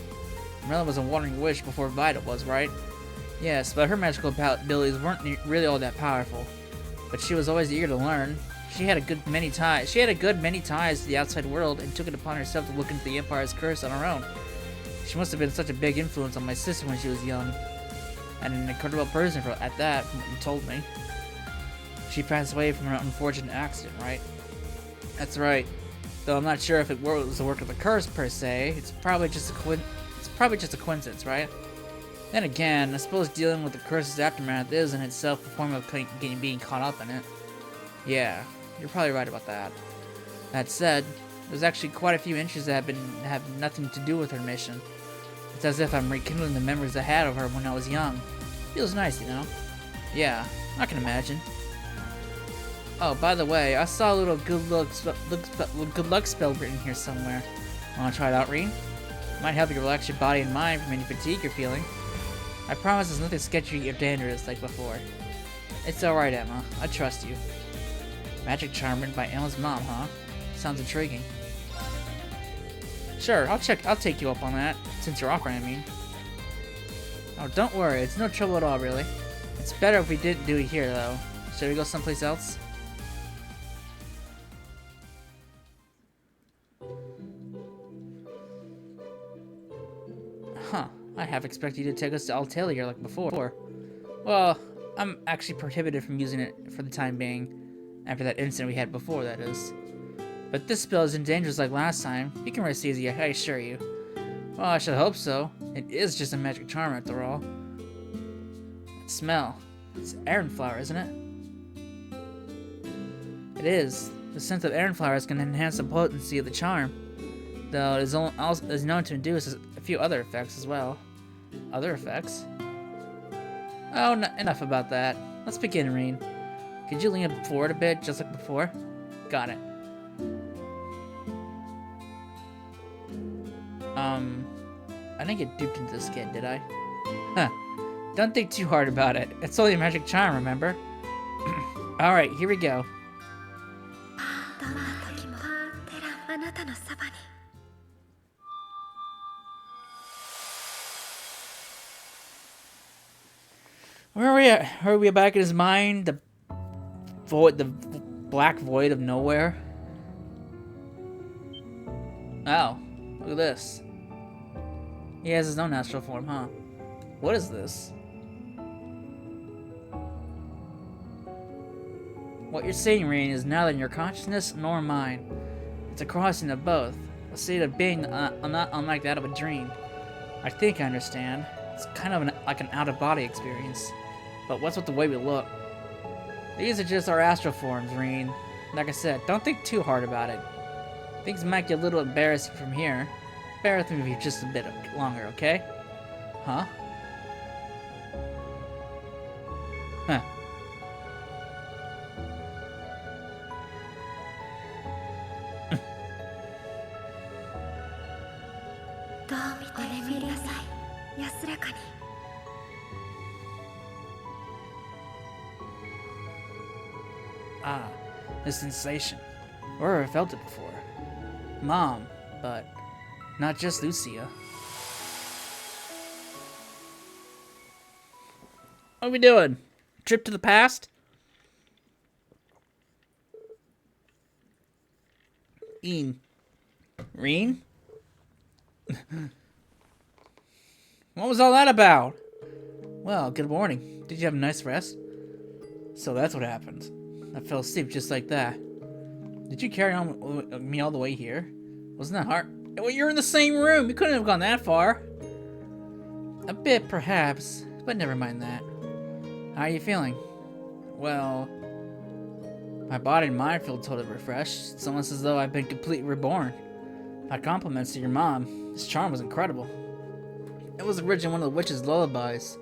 Merlin was a wandering witch before Vita was, right? Yes, but her magical abilities weren't really all that powerful. But she was always eager to learn. She had a good many ties to the outside world and took it upon herself to look into the Empire's curse on her own. She must have been such a big influence on my sister when she was young. And an incredible person at that, from what you told me. She passed away from an unfortunate accident, right? That's right. Though I'm not sure if it was the work of the curse per se. It's probably just a coincidence, right? Then again, I suppose dealing with the curse's aftermath is in itself a form of being caught up in it. Yeah, you're probably right about that. That said, there's actually quite a few entries that have nothing to do with her mission. It's as if I'm rekindling the memories I had of her when I was young. Feels nice, you know? Yeah, I can imagine. Oh, by the way, I saw a little good luck spell written here somewhere. Wanna try it out, Rean? Might help you relax your body and mind from any fatigue you're feeling. I promise there's nothing sketchy or dangerous like before. It's alright, Emma. I trust you. Magic charm written by Emma's mom, huh? Sounds intriguing. Sure, I'll take you up on that, since you're offering, I mean. Oh, don't worry, it's no trouble at all, really. It's better if we didn't do it here, though. Should we go someplace else? Huh, I half expected you to take us to Altalia like before. Well, I'm actually prohibited from using it for the time being. After that incident we had before, that is. But this spell isn't dangerous like last time. You can rest easy, I assure you. Well, I should hope so. It is just a magic charm after all. That smell. It's Aran flower, isn't it? It is. The scent of Aran flowers can enhance the potency of the charm. Though it is known to induce a few other effects as well. Other effects? Oh, enough about that. Let's begin, Rean. Could you lean forward a bit, just like before? Got it. I didn't get duped into this kid, did I? Huh. Don't think too hard about it. It's only a magic charm, remember? Alright, here we go. Where are we at? Are we back in his mind? The black void of nowhere? Oh, look at this. He has his own astral form, huh? What is this? What you're seeing, Rean, is neither in your consciousness nor mine. It's a crossing of both, a state of being not unlike that of a dream. I think I understand. It's kind of like an out-of-body experience. But what's with the way we look? These are just our astral forms, Rean. Like I said, don't think too hard about it. Things might get a little embarrassing from here. Bear with me for just a bit longer, okay? Huh? Huh. Ah, the sensation. Where have I felt it before? Mom, but not just Lucia. What are we doing? Trip to the past? Rean? What was all that about? Well, good morning. Did you have a nice rest? So that's what happened. I fell asleep just like that. Did you carry on with me all the way here? Wasn't that hard? Well, you're in the same room. You couldn't have gone that far. A bit, perhaps, but never mind that. How are you feeling? Well, My body and mind feel totally refreshed. It's almost as though I've been completely reborn. My compliments to your mom. This charm was incredible. It was originally one of the witch's lullabies,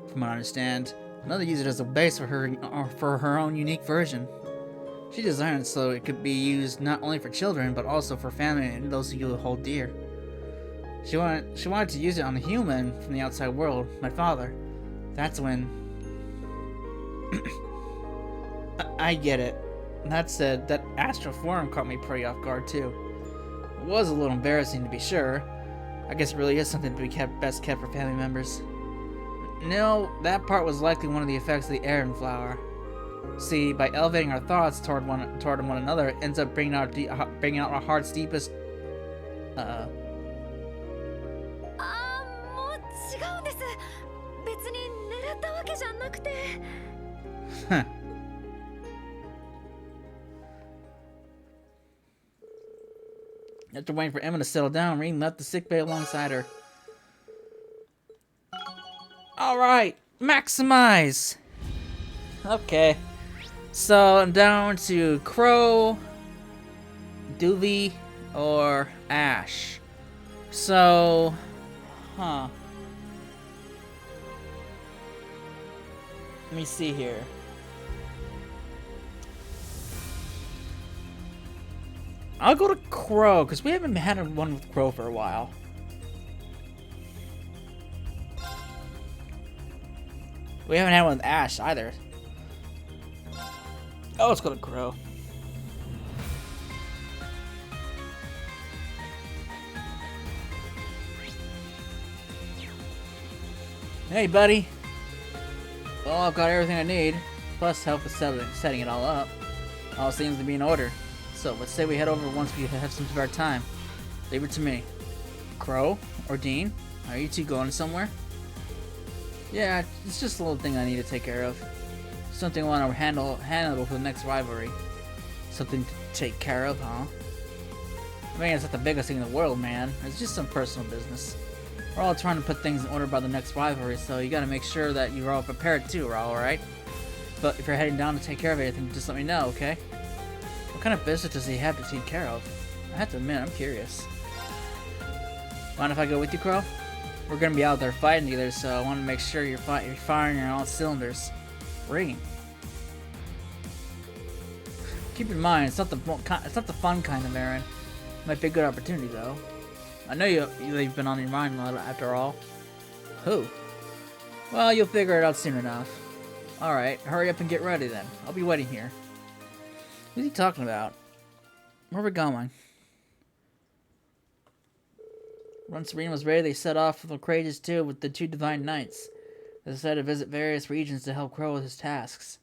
from what I understand. Another used it as a base for her own unique version. She designed it so it could be used not only for children, but also for family and those who you hold dear. She wanted to use it on a human from the outside world, my father. That's when... I get it. That said, that astral form caught me pretty off guard too. It was a little embarrassing to be sure. I guess it really is something to be best kept for family members. No, that part was likely one of the effects of the Aaron flower. See, by elevating our thoughts toward one another, it ends up bringing out our heart's deepest. もう違うんです。別に狙ったわけじゃなくて。After waiting for Emma to settle down, Rean left the sickbay alongside her. Alright, maximize! Okay. So I'm down to Crow, Dooley, or Ash. So, let me see here. I'll go to Crow, because we haven't had one with Crow for a while. We haven't had one with Ash either. Oh, let's go to Crow. Hey, buddy. Well, I've got everything I need, plus help with setting it all up. All seems to be in order. So, let's say we head over once we have some spare time. Leave it to me. Crow or Dean, are you two going somewhere? Yeah, it's just a little thing I need to take care of. Something I want to handle for the next rivalry. Something to take care of, huh? I mean, it's not the biggest thing in the world, man. It's just some personal business. We're all trying to put things in order by the next rivalry, so you gotta make sure that you're all prepared too, alright? But if you're heading down to take care of anything, just let me know, okay? What kind of business does he have to take care of? I have to admit, I'm curious. Mind if I go with you, Crow? We're gonna be out there fighting together, so I want to make sure you're firing on all cylinders. Rean. Keep in mind, it's not the fun kind of errand. Might be a good opportunity, though. I know you've been on your mind a lot after all. Who? Well, you'll figure it out soon enough. Alright, hurry up and get ready then. I'll be waiting here. Who's he talking about? Where are we going? Once Rean was ready, they set off from the Courageous 2 with the 2 Divine Knights. They decided to visit various regions to help Crow with his tasks.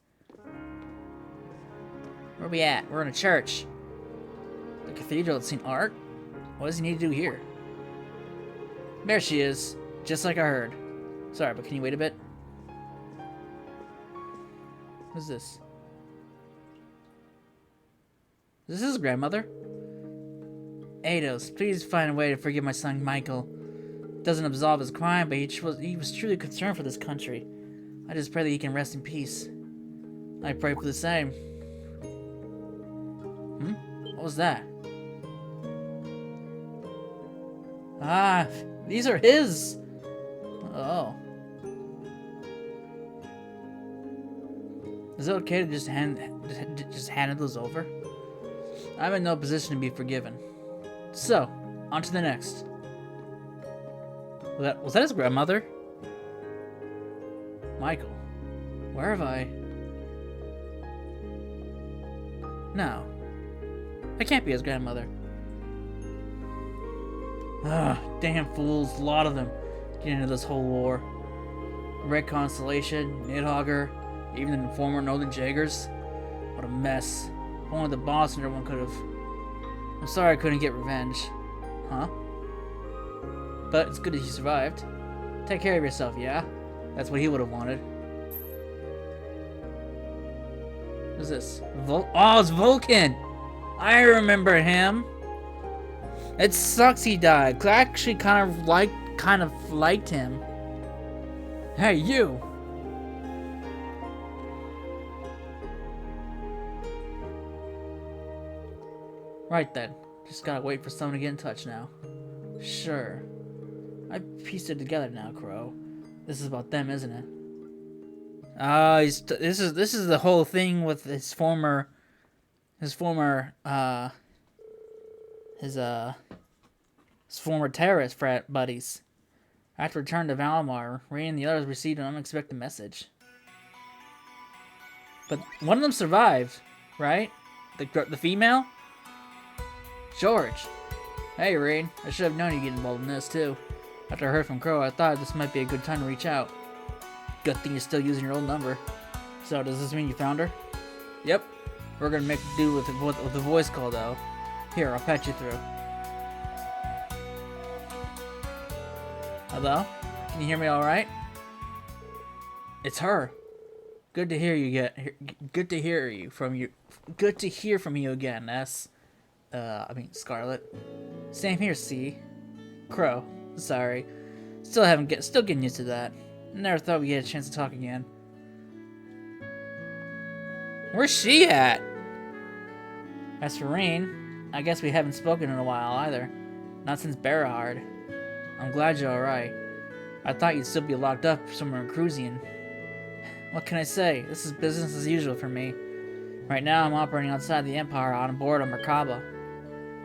Where are we at? We're in a church. The cathedral at St. Art? What does he need to do here? There she is, just like I heard. Sorry, but can you wait a bit? Who's this? Is this his grandmother? Eidos, please find a way to forgive my son Michael. Doesn't absolve his crime, but he was truly concerned for this country. I just pray that he can rest in peace. I pray for the same. What was that? Ah, these are his! Oh. Is it okay to just hand those over? I'm in no position to be forgiven. So, on to the next. Was that his grandmother? Michael, where have I... No. That can't be his grandmother. Ah, damn fools, a lot of them get into this whole war. Red Constellation, Nidhogger, even the former Northern Jaegers. What a mess. If only the boss and everyone could have... I'm sorry I couldn't get revenge. Huh? But it's good that you survived. Take care of yourself, yeah? That's what he would have wanted. Who's this? Oh, it's Vulcan! I remember him! It sucks he died, 'cause I actually kind of liked him. Hey, you! Right then. Just gotta wait for someone to get in touch now. Sure. I pieced it together now, Crow. This is about them, isn't it? This is the whole thing with his former terrorist frat buddies. After return to Valimar, Rean and the others received an unexpected message. But one of them survived, right? The female? George. Hey, Rean. I should have known you'd get involved in this, too. After I heard from Crow, I thought this might be a good time to reach out. Good thing you're still using your old number. So, does this mean you found her? Yep. We're gonna make do with the voice call, though. Here, I'll patch you through. Hello? Can you hear me alright? It's her. Good to hear you Good to hear from you again, Scarlet. Same here, C. Crow. Sorry. Still getting used to that. Never thought we'd get a chance to talk again. Where's she at? As for Rean, I guess we haven't spoken in a while either. Not since Berahard. I'm glad you're alright. I thought you'd still be locked up somewhere in Cruzian. What can I say? This is business as usual for me. Right now I'm operating outside the Empire on board a Merkaba.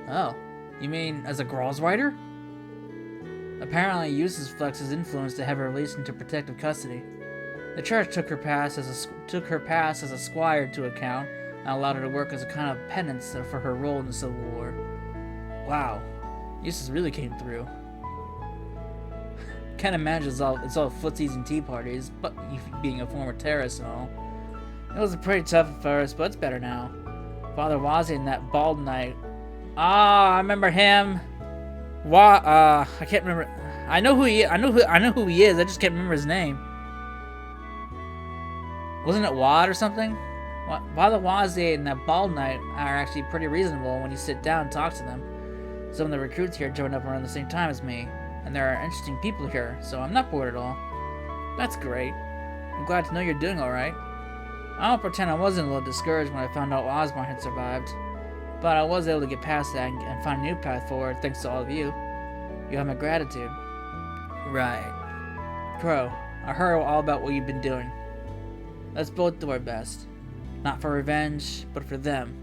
Oh, you mean as a Gralsrider? Apparently he uses Flex's influence to have her released into protective custody. The church took her past as a squire to account and allowed her to work as a kind of penance for her role in the Civil War. Wow, Eustace really came through. Can't imagine it's all footsies and tea parties, but being a former terrorist and all. It was pretty tough at first, but it's better now. Father Wazi and that bald knight. Ah, I remember him. I can't remember. I know who he is. I just can't remember his name. Wasn't it Wad or something? Father Wazi and that bald knight are actually pretty reasonable when you sit down and talk to them. Some of the recruits here joined up around the same time as me, and there are interesting people here, so I'm not bored at all. That's great. I'm glad to know you're doing alright. I don't pretend I wasn't a little discouraged when I found out Osborne had survived, but I was able to get past that and find a new path forward thanks to all of you. You have my gratitude. Right. Crow, I heard all about what you've been doing. Let's both do our best. Not for revenge, but for them.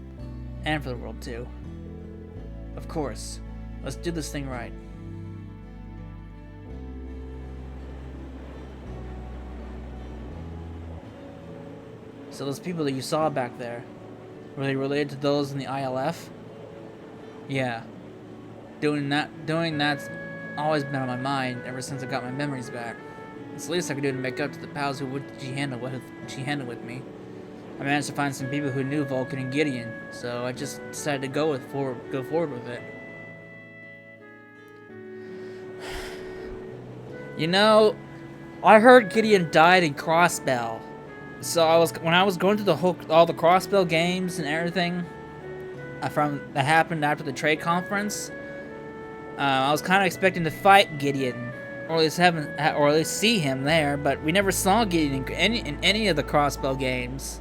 And for the world, too. Of course. Let's do this thing right. So those people that you saw back there, were they related to those in the ILF? Yeah. Doing that's always been on my mind ever since I got my memories back. It's the least I could do to make up to the pals who would she handle with me. I managed to find some people who knew Vulcan and Gideon, so I just decided to go forward with it. You know, I heard Gideon died in Crossbell. So when I was going through all the Crossbell games and everything that happened after the trade conference, I was kind of expecting to fight Gideon, or at least see him there, but we never saw Gideon in any of the Crossbell games.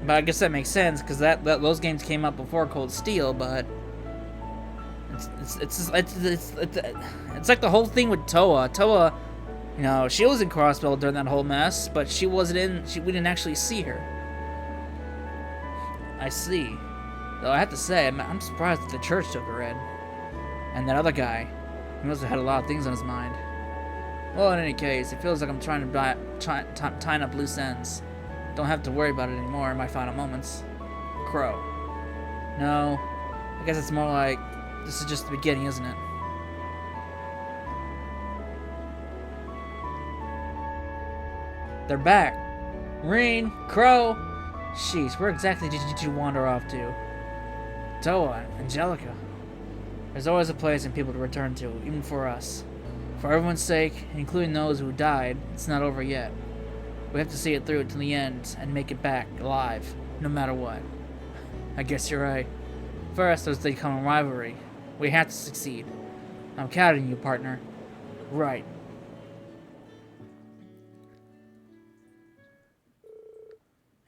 But I guess that makes sense because those games came out before Cold Steel. But it's like the whole thing with Toa. Toa, you know, she was in Crossbell during that whole mess, but she wasn't in. We didn't actually see her. I see. Though I have to say, I'm surprised that the church took her in. And that other guy, he must have had a lot of things on his mind. Well, in any case, it feels like I'm trying to tying up loose ends. Don't have to worry about it anymore in my final moments. Crow. No, I guess it's more like this is just the beginning, isn't it? They're back. Rean, Crow. Sheesh, where exactly did you wander off to? Toa, Angelica. There's always a place and people to return to, even for us. For everyone's sake, including those who died, it's not over yet. We have to see it through till the end and make it back alive, no matter what. I guess you're right. First, there's the common rivalry. We have to succeed. I'm counting on you, partner. Right.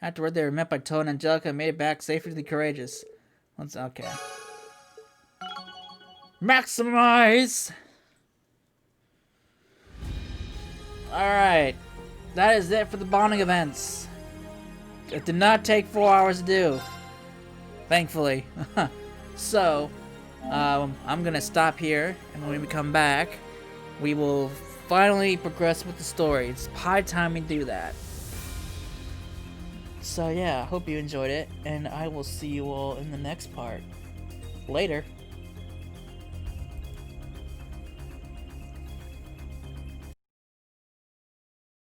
Afterward, they were met by Toad and Angelica and made it back safely to the Courageous. Okay. Maximize! Alright. That is it for the bonding events. It did not take 4 hours to do. Thankfully. So, I'm gonna stop here, and when we come back, we will finally progress with the story. It's high time we do that. So yeah, I hope you enjoyed it, and I will see you all in the next part. Later.